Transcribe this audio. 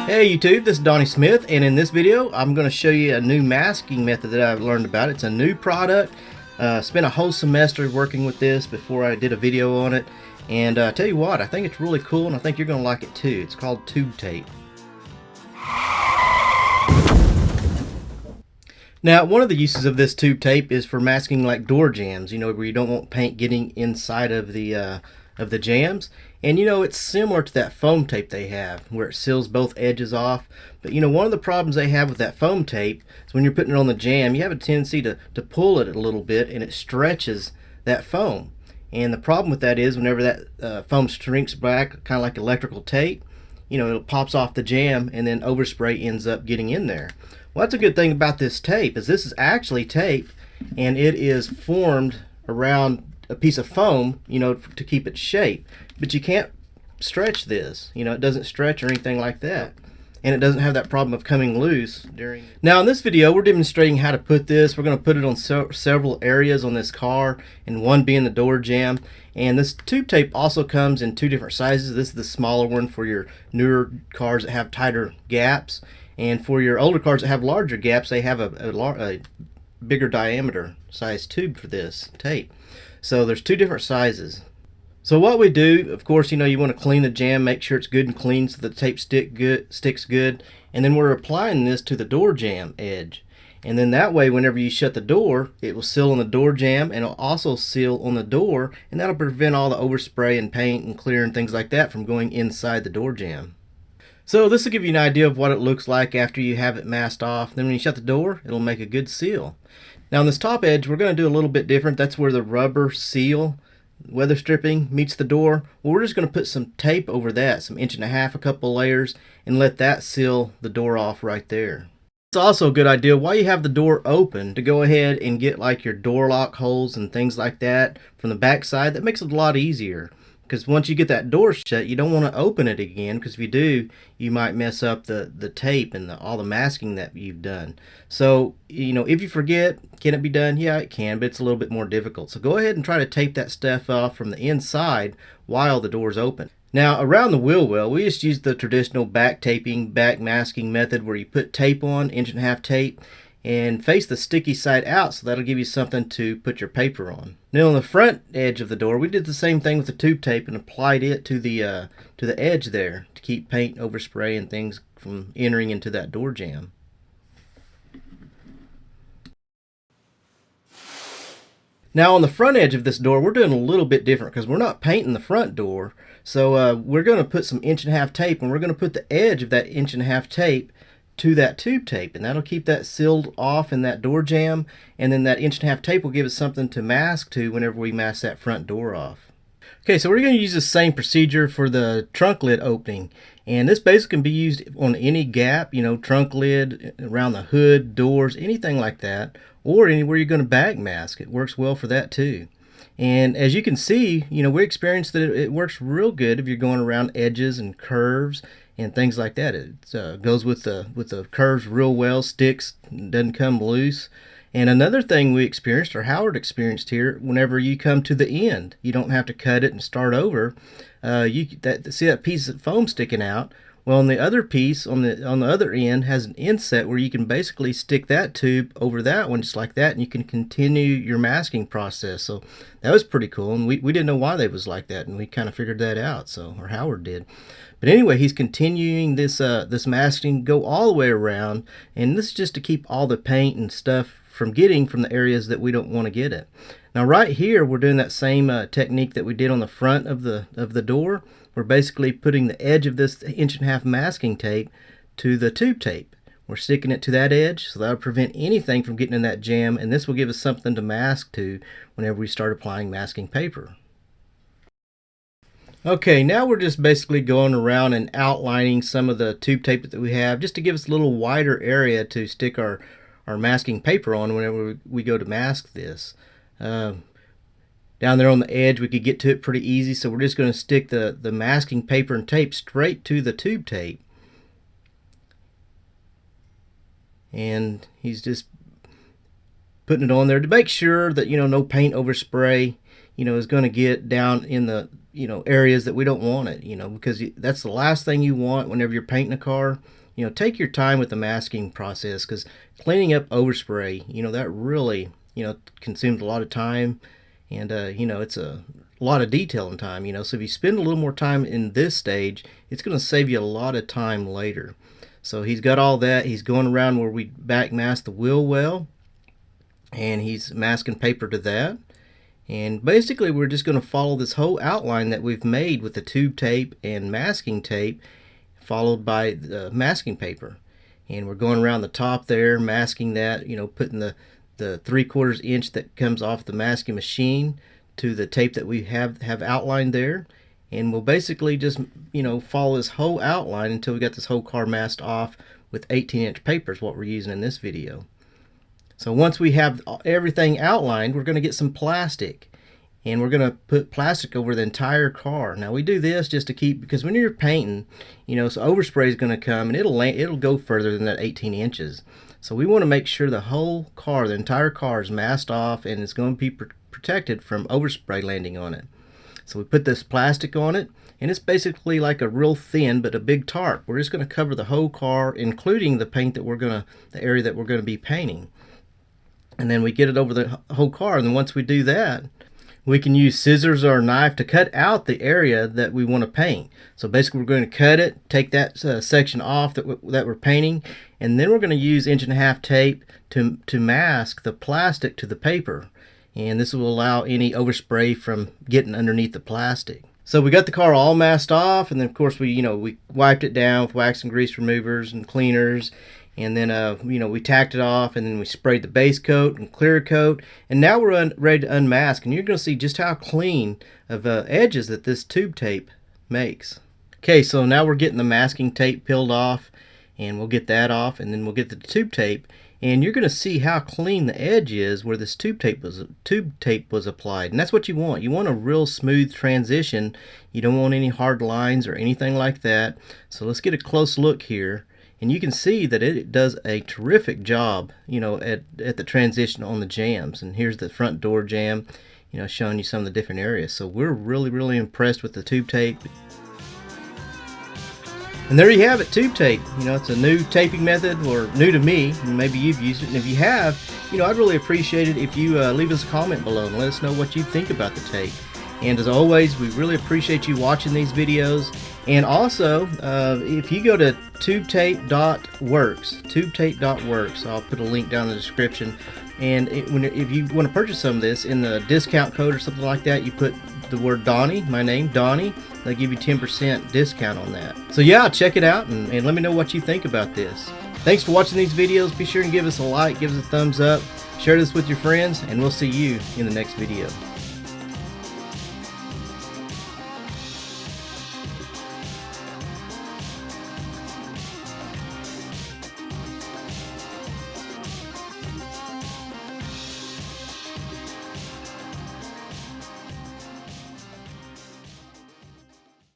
Hey YouTube, this is Donnie Smith, and in this video I'm going to show you a new masking method that I've learned about. It's a new product. Spent a whole semester working with this before I did a video on it, and tell you what, I think it's really cool and I think you're going to like it too. It's called tube tape. Now, one of the uses of this tube tape is for masking like door jambs, you know, where you don't want paint getting inside of the jambs. And you know, it's similar to that foam tape they have where it seals both edges off. But you know, one of the problems they have with that foam tape is when you're putting it on the jamb, you have a tendency to pull it a little bit and it stretches that foam. And the problem with that is whenever that foam shrinks back, kind of like electrical tape, you know, it pops off the jamb and then overspray ends up getting in there. Well, that's a good thing about this tape, is this is actually tape and it is formed around a piece of foam, you know, to keep its shape. But you can't stretch this, you know, it doesn't stretch or anything like that. And it doesn't have that problem of coming loose during. Now in this video we're demonstrating how to put this. We're going to put it on several areas on this car, and one being the door jamb. And this tube tape also comes in two different sizes. This is the smaller one for your newer cars that have tighter gaps, and for your older cars that have larger gaps, they have a bigger diameter size tube for this tape. So there's two different sizes. So what we do, of course, you know, you want to clean the jamb, make sure it's good and clean so the tape sticks good. And then we're applying this to the door jamb edge. And then that way, whenever you shut the door, it will seal on the door jamb, and it'll also seal on the door, and that'll prevent all the overspray and paint and clear and things like that from going inside the door jamb. So this will give you an idea of what it looks like after you have it masked off. Then when you shut the door, it'll make a good seal. Now on this top edge, we're going to do a little bit different. That's where the rubber seal, weather stripping, meets the door. Well, we're just going to put some tape over that, some 1.5 inches, a couple layers, and let that seal the door off right there. It's also a good idea while you have the door open to go ahead and get like your door lock holes and things like that from the back side. That makes it a lot easier, because once you get that door shut, you don't want to open it again, because if you do, you might mess up the tape and all the masking that you've done. So, you know, if you forget, can it be done? Yeah, it can, but it's a little bit more difficult. So go ahead and try to tape that stuff off from the inside while the door's open. Now, around the wheel well, we just use the traditional back taping, back masking method where you put tape on, 1.5 inch tape, and face the sticky side out, so that'll give you something to put your paper on. Now on the front edge of the door, we did the same thing with the tube tape and applied it to the edge there to keep paint, overspray, and things from entering into that door jamb. Now on the front edge of this door, we're doing a little bit different because we're not painting the front door. So we're going to put some 1.5 inch tape, and we're going to put the edge of that 1.5 inch tape to that tube tape, and that'll keep that sealed off in that door jamb, and then that 1.5 inch tape will give us something to mask to whenever we mask that front door off. Okay, so we're going to use the same procedure for the trunk lid opening, and this basically can be used on any gap, you know, trunk lid, around the hood, doors, anything like that, or anywhere you're going to back mask. It works well for that too. And as you can see, you know, we experienced that it works real good if you're going around edges and curves and things like that. It goes with the curves real well, sticks, doesn't come loose. And another thing we experienced, or Howard experienced here, whenever you come to the end, you don't have to cut it and start over. See that piece of foam sticking out? Well, on the other piece, on the other end, has an inset where you can basically stick that tube over that one, just like that, and you can continue your masking process. So that was pretty cool, and we didn't know why they was like that, and we kind of figured that out. So, or Howard did. But anyway, he's continuing this this masking, go all the way around, and this is just to keep all the paint and stuff from getting from the areas that we don't want to get it. Now right here, we're doing that same technique that we did on the front of the door. We're basically putting the edge of this 1.5 inch masking tape to the tube tape. We're sticking it to that edge, so that'll prevent anything from getting in that jamb, and this will give us something to mask to whenever we start applying masking paper. Okay, now we're just basically going around and outlining some of the tube tape that we have, just to give us a little wider area to stick our masking paper on whenever we go to mask this. Down there on the edge, we could get to it pretty easy, so we're just going to stick the masking paper and tape straight to the tube tape. And he's just putting it on there to make sure that, you know, no paint overspray, you know, is going to get down in the areas that we don't want it, because that's the last thing you want whenever you're painting a car. Take your time with the masking process, because cleaning up overspray, that really, consumes a lot of time, and, it's a lot of detail and time, so if you spend a little more time in this stage, it's going to save you a lot of time later. So he's got all that. He's going around where we back mask the wheel well, and he's masking paper to that. And basically we're just going to follow this whole outline that we've made with the tube tape and masking tape, followed by the masking paper. And we're going around the top there, masking that, putting the 3/4 inch that comes off the masking machine to the tape that we have outlined there. And we'll basically just, follow this whole outline until we got this whole car masked off with 18-inch paper is what we're using in this video. So once we have everything outlined, we're going to get some plastic. And we're going to put plastic over the entire car. Now we do this just to keep, because when you're painting, so overspray is going to come and it'll go further than that 18 inches. So we want to make sure the whole car, the entire car is masked off and it's going to be protected from overspray landing on it. So we put this plastic on it, and it's basically like a real thin but a big tarp. We're just going to cover the whole car, including the paint that the area that we're going to be painting. And then we get it over the whole car, and then once we do that, we can use scissors or a knife to cut out the area that we want to paint. So basically we're going to cut it, take that section off that we're painting, and then we're going to use 1.5" tape to mask the plastic to the paper. And this will allow any overspray from getting underneath the plastic. So we got the car all masked off, and then of course we wiped it down with wax and grease removers and cleaners, and then we tacked it off, and then we sprayed the base coat and clear coat, and now we're ready to unmask, and you're going to see just how clean of edges that this tube tape makes. Okay, so now we're getting the masking tape peeled off, and we'll get that off, and then we'll get the tube tape. And you're going to see how clean the edge is where this tube tape was applied. And that's what you want. You want a real smooth transition. You don't want any hard lines or anything like that. So let's get a close look here. And you can see that it does a terrific job, at the transition on the jambs. And here's the front door jamb, showing you some of the different areas. So we're really, really impressed with the tube tape. And there you have it, tube tape. It's a new taping method, or new to me. Maybe you've used it, and if you have, I'd really appreciate it if you leave us a comment below and let us know what you think about the tape. And as always, we really appreciate you watching these videos. And also, if you go to tubetape.works, I'll put a link down in the description. And if you want to purchase some of this in the discount code or something like that, you put the word Donnie, my name, Donnie. They'll give you 10% discount on that. So yeah, check it out and let me know what you think about this. Thanks for watching these videos. Be sure and give us a like, give us a thumbs up, share this with your friends, and we'll see you in the next video.